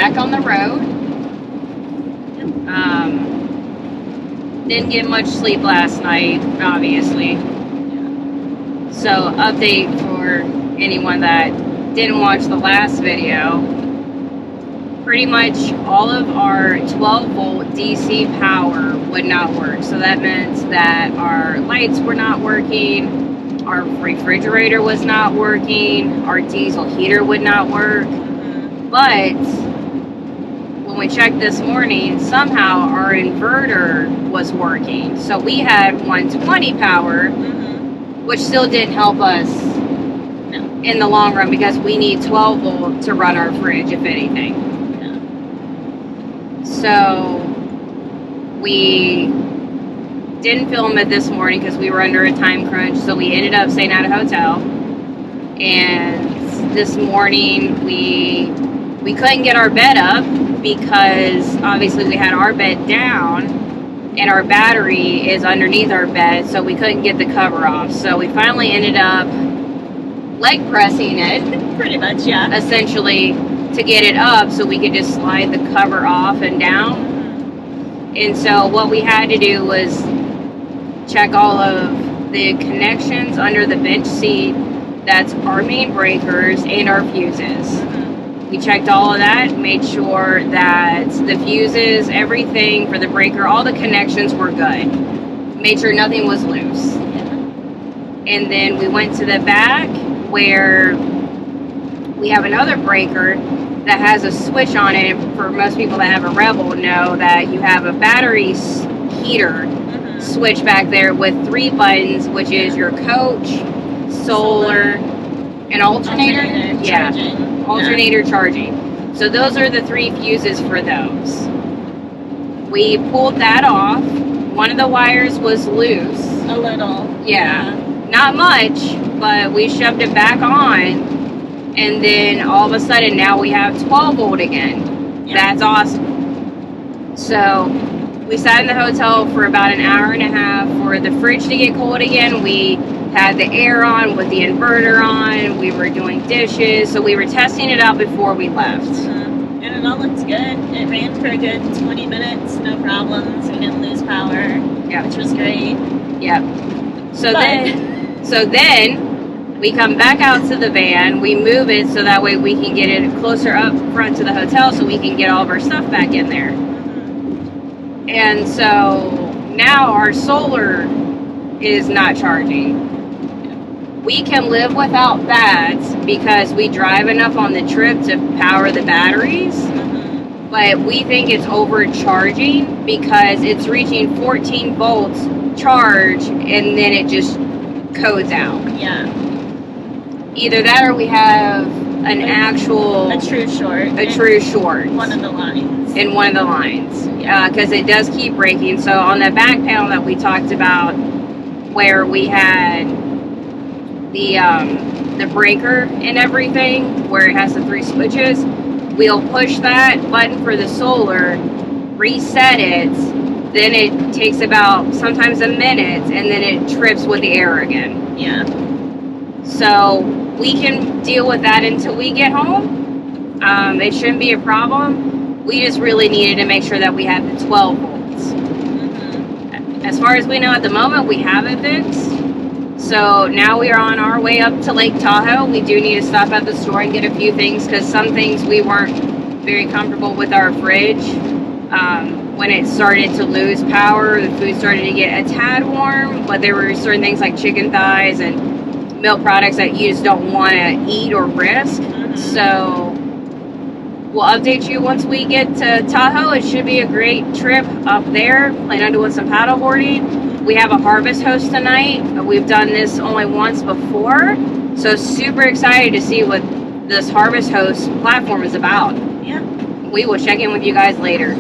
back on the road. Didn't get much sleep last night, obviously. So, update for anyone that didn't watch the last video. Pretty much all of our 12 volt DC power would not work. So that meant that our lights were not working, our refrigerator was not working, our diesel heater would not work. But when we checked this morning, somehow our inverter was working. So we had 120 power, which still didn't help us in the long run because we need 12 volt to run our fridge, if anything. So we didn't film it this morning because we were under a time crunch. So we ended up staying at a hotel. And this morning we couldn't get our bed up because obviously we had our bed down and our battery is underneath our bed, so we couldn't get the cover off. So we finally ended up leg pressing it. Pretty much, yeah. Essentially to get it up so we could just slide the cover off and down. And so what we had to do was check all of the connections under the bench seat. That's our main breakers and our fuses. We checked all of that, made sure that the fuses, everything for the breaker, all the connections were good. Made sure nothing was loose. And then we went to the back where we have another breaker that has a switch on it. And for most people that have a Revel know that you have a battery heater switch back there with 3 buttons, which is your coach, solar, and alternator. Alternator charging. So those are the 3 fuses for those. We pulled that off. One of the wires was loose. A little. Yeah. Not much, but we shoved it back on. And then all of a sudden now we have 12 volt again. Yeah. That's awesome. So we sat in the hotel for about an hour and a half for the fridge to get cold again. We had the air on with the inverter on. We were doing dishes. So we were testing it out before we left. And it all looked good. It ran for a good 20 minutes, no problems. We didn't lose power, which was great. Yep. So then we come back out to the van. We move it so that way we can get it closer up front to the hotel so we can get all of our stuff back in there. And so now our solar is not charging. We can live without that because we drive enough on the trip to power the batteries. But we think it's overcharging because it's reaching 14 volts charge and then it just codes out. Yeah. Either that or we have an actual... A true short. A true short. One of the lines. In one of the lines. Because it does keep breaking. So on the back panel that we talked about where we had the breaker and everything, where it has the 3 switches, we'll push that button for the solar, reset it, then it takes about sometimes a minute, and then it trips with the error again. Yeah. So we can deal with that until we get home. It shouldn't be a problem. We just really needed to make sure that we had the 12 volts. As far as we know at the moment, we have it fixed. So now we are on our way up to Lake Tahoe. We do need to stop at the store and get a few things because some things we weren't very comfortable with our fridge. When it started to lose power, the food started to get a tad warm, but there were certain things like chicken thighs and milk products that you just don't want to eat or risk. So we'll update you once we get to Tahoe. It should be a great trip up there. Plan on doing some paddle boarding. We have a harvest host tonight. We've done this only once before. So super excited to see what this harvest host platform is about. Yeah. We will check in with you guys later.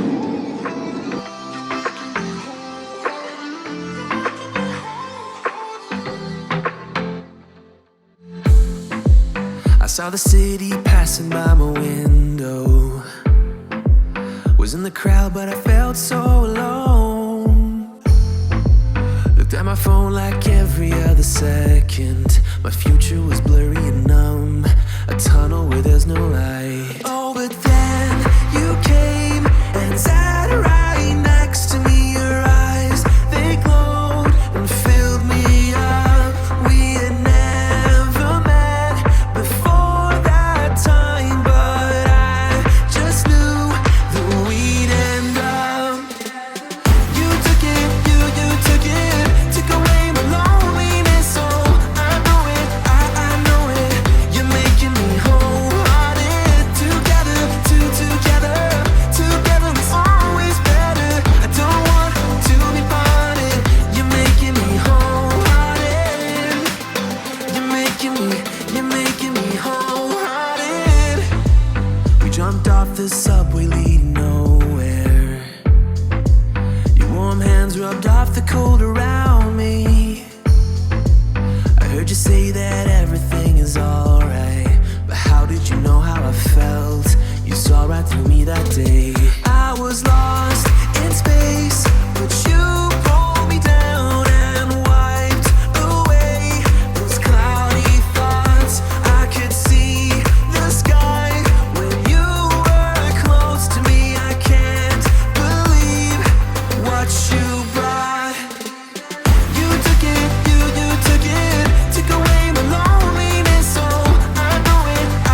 I saw the city passing by my window. Was in the crowd, but I felt so alone. Looked at my phone like every other second. My future was blurry and numb. A tunnel where there's no light. Oh, but then you the subway leading nowhere. Your warm hands rubbed off the cold around me. I heard you say that everything is alright, but how did you know how I felt? You saw right through me that day. I was lost in space, but you pulled me down and wiped away those cloudy thoughts. I could see the sky when you were close to me. I can't believe what you brought. You took it, you took it, took away my loneliness. Oh, I know it, I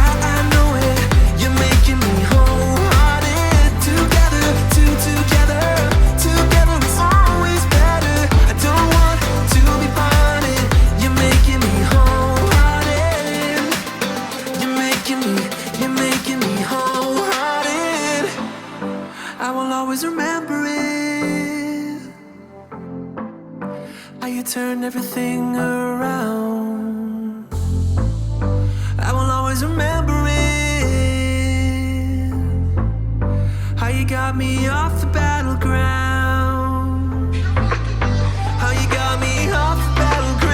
know it. You're making me wholehearted. Together, together it's always better. I don't want to be parted. You're making me wholehearted. You're making me wholehearted. I will always remember it. How you turned everything around. I will always remember it. How you got me off the battleground. How you got me off the battleground.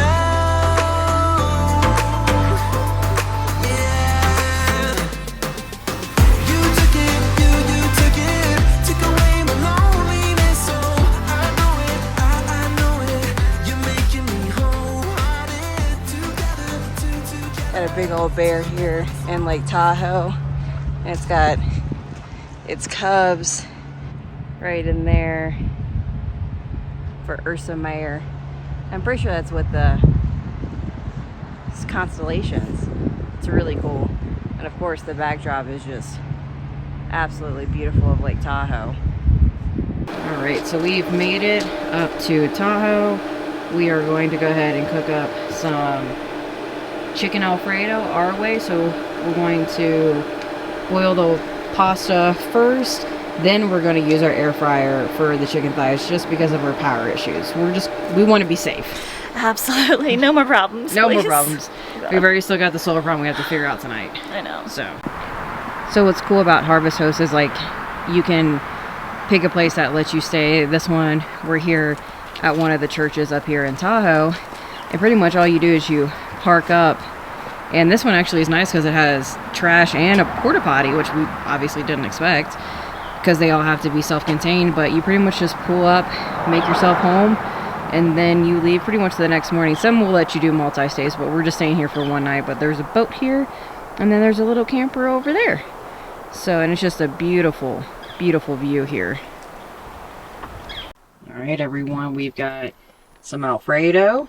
Yeah. You took it, you took it, took away my loneliness. Oh, I know it, I know it. You're making me wholehearted. Together. Got a big old bear here in Lake Tahoe, and it's got its cubs right in there for Ursa Mayer. I'm pretty sure that's what it's constellations. It's really cool. And of course the backdrop is just absolutely beautiful of Lake Tahoe. All right, so we've made it up to Tahoe. We are going to go ahead and cook up some chicken Alfredo our way. So we're going to boil the pasta first, then we're going to use our air fryer for the chicken thighs just because of our power issues. We want to be safe. Absolutely. No more problems. No please. more problems. We've already still got the solar problem we have to figure out tonight. I know. So what's cool about Harvest Host is like you can pick a place that lets you stay. This one, we're here at one of the churches up here in Tahoe, and pretty much all you do is you park up. And this one actually is nice because it has trash and a porta potty, which we obviously didn't expect because they all have to be self-contained. But you pretty much just pull up, make yourself home, and then you leave pretty much the next morning. Some will let you do multi-stays, but we're just staying here for one night. But there's a boat here, and then there's a little camper over there. So, and it's just a beautiful, beautiful view here. All right, everyone, we've got some Alfredo,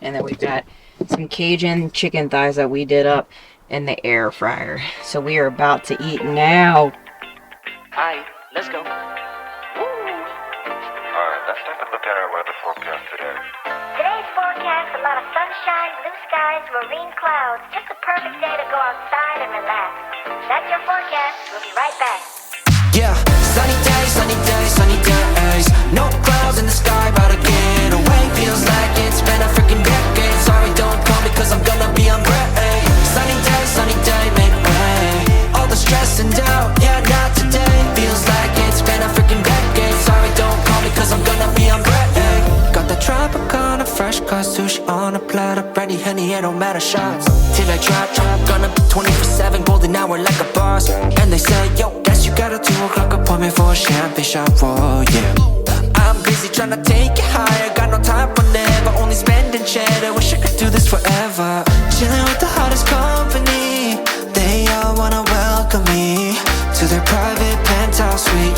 and then we've got some Cajun chicken thighs that we did up in the air fryer. So we are about to eat now. Hi, let's go. Alright, let's take a look at our weather forecast today. Today's forecast, a lot of sunshine, blue skies, marine clouds. Just a perfect day to go outside and relax. That's your forecast. We'll be right back. Yeah, sunny days, sunny days, sunny days. No clouds in the sky, about to get away. Feels like it's been a freaking decade. Sorry, don't call me cause I'm gonna be on break. Sunny day, make way. All the stress and doubt, yeah, not today. Feels like it's been a freaking decade. Sorry, don't call me cause I'm gonna be on break. Got the Tropicana, fresh cut sushi on a platter. Brandy, Henny, it don't matter shots. Till I drop, gonna be 24/7, golden hour like a boss. And they say, yo, guess you got a 2 o'clock appointment for a champagne shot, whoa, yeah. I'm busy trying to take it higher. Got no time for never, only spending cheddar. Wish I could do this forever. Chilling with the hottest company. They all wanna welcome me to their private penthouse suite.